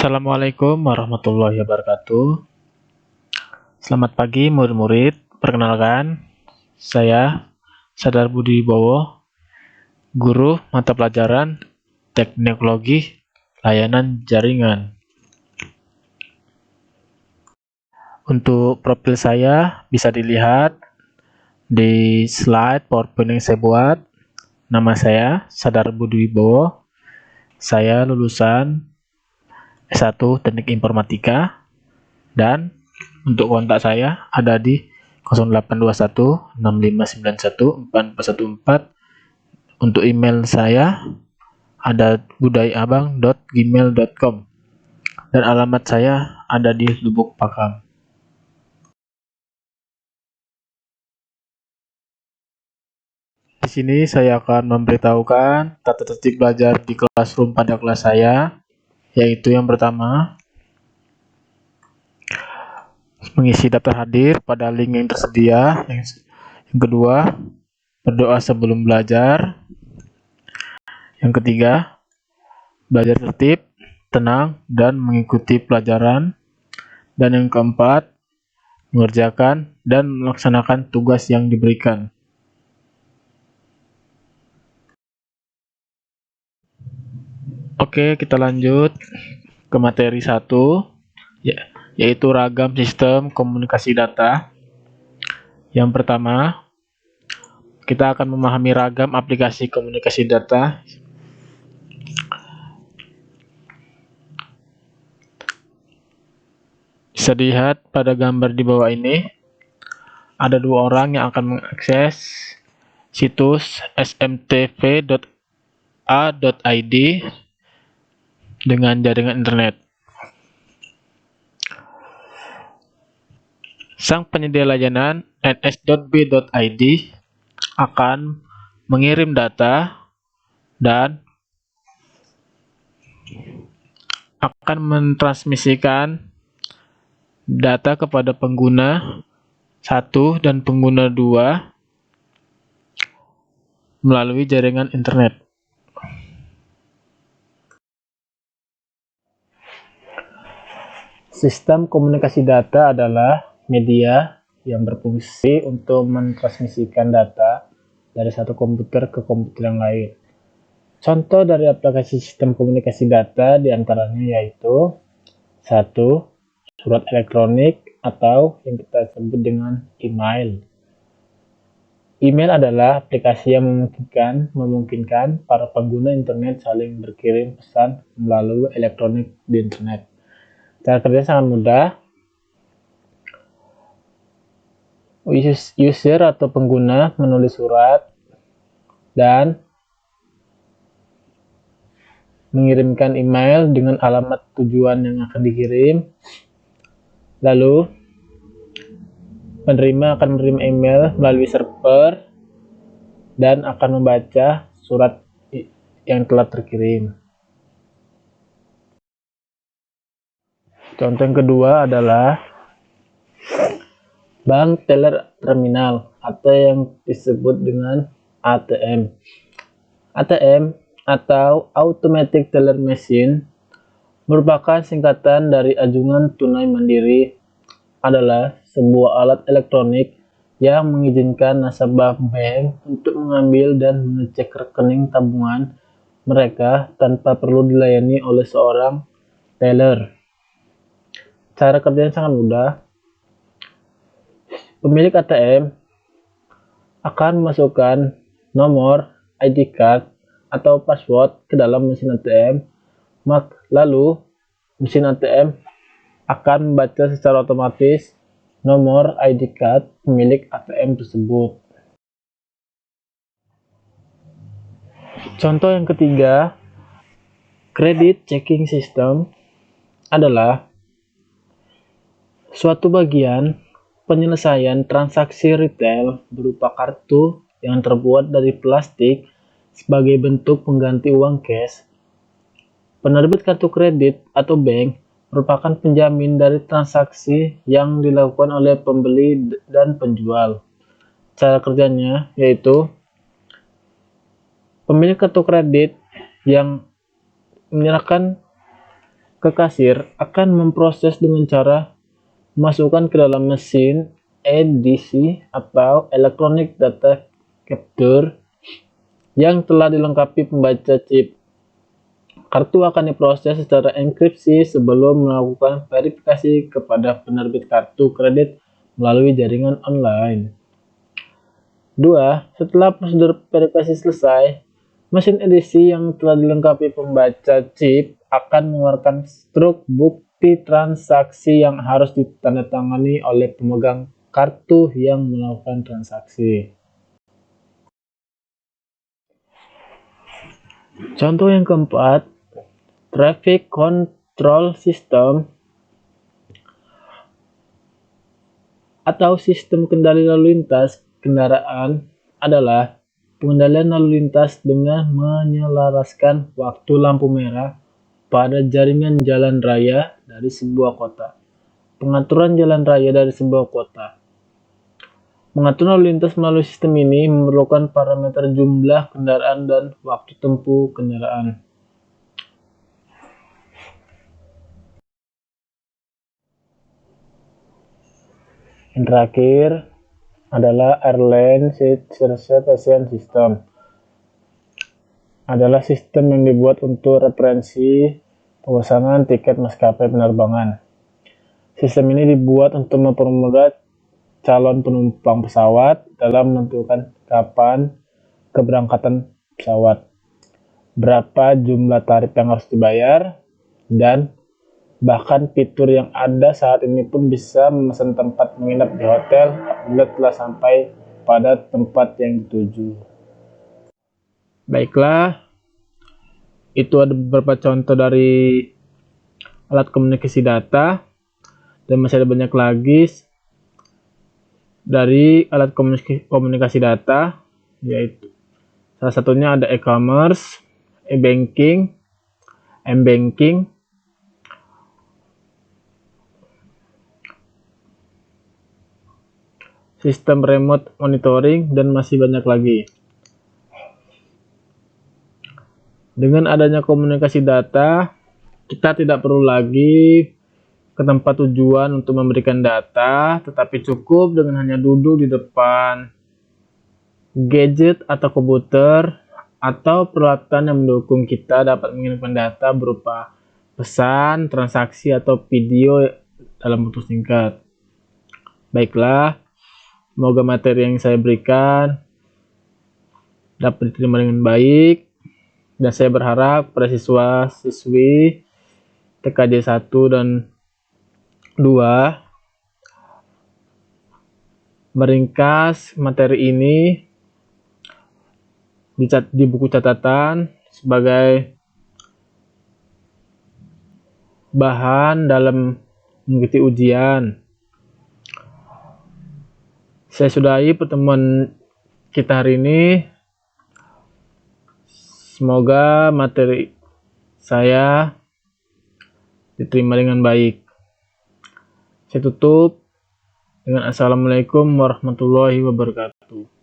Assalamualaikum warahmatullahi wabarakatuh. Selamat pagi murid-murid. Perkenalkan, saya Sadar Budi Wibowo, guru mata pelajaran Teknologi Layanan Jaringan. Untuk profil saya bisa dilihat di slide PowerPoint yang saya buat. Nama saya Sadar Budi Wibowo. Saya lulusan S1 Teknik Informatika, dan untuk kontak saya ada di 0821 6591 4414. Untuk email saya ada budayabang.gmail.com, dan alamat saya ada di Lubuk Pakam. Di sini saya akan memberitahukan tata tertib belajar di Classroom pada kelas saya, yaitu yang pertama, mengisi daftar hadir pada link yang tersedia. Yang kedua, berdoa sebelum belajar. Yang ketiga, belajar tertib, tenang, dan mengikuti pelajaran. Dan yang keempat, mengerjakan dan melaksanakan tugas yang diberikan. Oke, kita lanjut ke materi 1, yaitu ragam sistem komunikasi data. Yang pertama, kita akan memahami ragam aplikasi komunikasi data. Bisa dilihat pada gambar di bawah ini, ada dua orang yang akan mengakses situs smtv.a.id dengan jaringan internet. Sang penyedia layanan ns.b.id akan mengirim data dan akan mentransmisikan data kepada pengguna 1 dan pengguna 2 melalui jaringan internet. Sistem komunikasi data adalah media yang berfungsi untuk mentransmisikan data dari satu komputer ke komputer yang lain. Contoh dari aplikasi sistem komunikasi data diantaranya yaitu 1. Surat elektronik atau yang kita sebut dengan email. Email adalah aplikasi yang memungkinkan para pengguna internet saling berkirim pesan melalui elektronik di internet. Cara kerja sangat mudah. User atau pengguna menulis surat dan mengirimkan email dengan alamat tujuan yang akan dikirim. Lalu penerima akan menerima email melalui server dan akan membaca surat yang telah terkirim. Contoh yang kedua adalah bank teller terminal atau yang disebut dengan ATM. ATM atau Automatic Teller Machine merupakan singkatan dari Anjungan Tunai Mandiri, adalah sebuah alat elektronik yang mengizinkan nasabah bank untuk mengambil dan mengecek rekening tabungan mereka tanpa perlu dilayani oleh seorang teller. Cara kerjanya sangat mudah. Pemilik ATM akan memasukkan nomor ID card atau password ke dalam mesin ATM, lalu mesin ATM akan membaca secara otomatis nomor ID card pemilik ATM tersebut. Contoh yang ketiga, credit checking system adalah suatu bagian penyelesaian transaksi retail berupa kartu yang terbuat dari plastik sebagai bentuk pengganti uang cash. Penerbit kartu kredit atau bank merupakan penjamin dari transaksi yang dilakukan oleh pembeli dan penjual. Cara kerjanya yaitu pemilik kartu kredit yang menyerahkan ke kasir akan memproses dengan cara memasukkan ke dalam mesin EDC atau Electronic Data Capture yang telah dilengkapi pembaca chip. Kartu akan diproses secara enkripsi sebelum melakukan verifikasi kepada penerbit kartu kredit melalui jaringan online. 2. Setelah prosedur verifikasi selesai, mesin edisi yang telah dilengkapi pembaca chip akan mengeluarkan struk bukti transaksi yang harus ditandatangani oleh pemegang kartu yang melakukan transaksi. Contoh yang keempat, Traffic Control System atau sistem kendali lalu lintas kendaraan adalah pengendalian lalu lintas dengan menyelaraskan waktu lampu merah pada jaringan jalan raya dari sebuah kota. Pengaturan jalan raya dari sebuah kota. Mengatur lalu lintas melalui sistem ini memerlukan parameter jumlah kendaraan dan waktu tempuh kendaraan. Yang terakhir adalah Airline Seat Reservation System. Adalah sistem yang dibuat untuk referensi pemesanan tiket maskapai penerbangan. Sistem ini dibuat untuk mempermudah calon penumpang pesawat dalam menentukan kapan keberangkatan pesawat, berapa jumlah tarif yang harus dibayar, dan bahkan fitur yang ada saat ini pun bisa memesan tempat menginap di hotel apabila telah sampai pada tempat yang dituju. Baiklah, itu ada beberapa contoh dari alat komunikasi data, dan masih ada banyak lagi dari alat komunikasi data, yaitu salah satunya ada e-commerce, e-banking, m-banking, sistem remote monitoring, dan masih banyak lagi. Dengan adanya komunikasi data, kita tidak perlu lagi ke tempat tujuan untuk memberikan data, tetapi cukup dengan hanya duduk di depan gadget atau komputer atau peralatan yang mendukung kita dapat mengirimkan data berupa pesan, transaksi, atau video dalam bentuk singkat. Baiklah, semoga materi yang saya berikan dapat diterima dengan baik, dan saya berharap para siswa-siswi TKJ 1 dan 2 meringkas materi ini di buku catatan sebagai bahan dalam mengikuti ujian. Saya sudahi pertemuan kita hari ini. Semoga materi saya diterima dengan baik. Saya tutup dengan Assalamualaikum warahmatullahi wabarakatuh.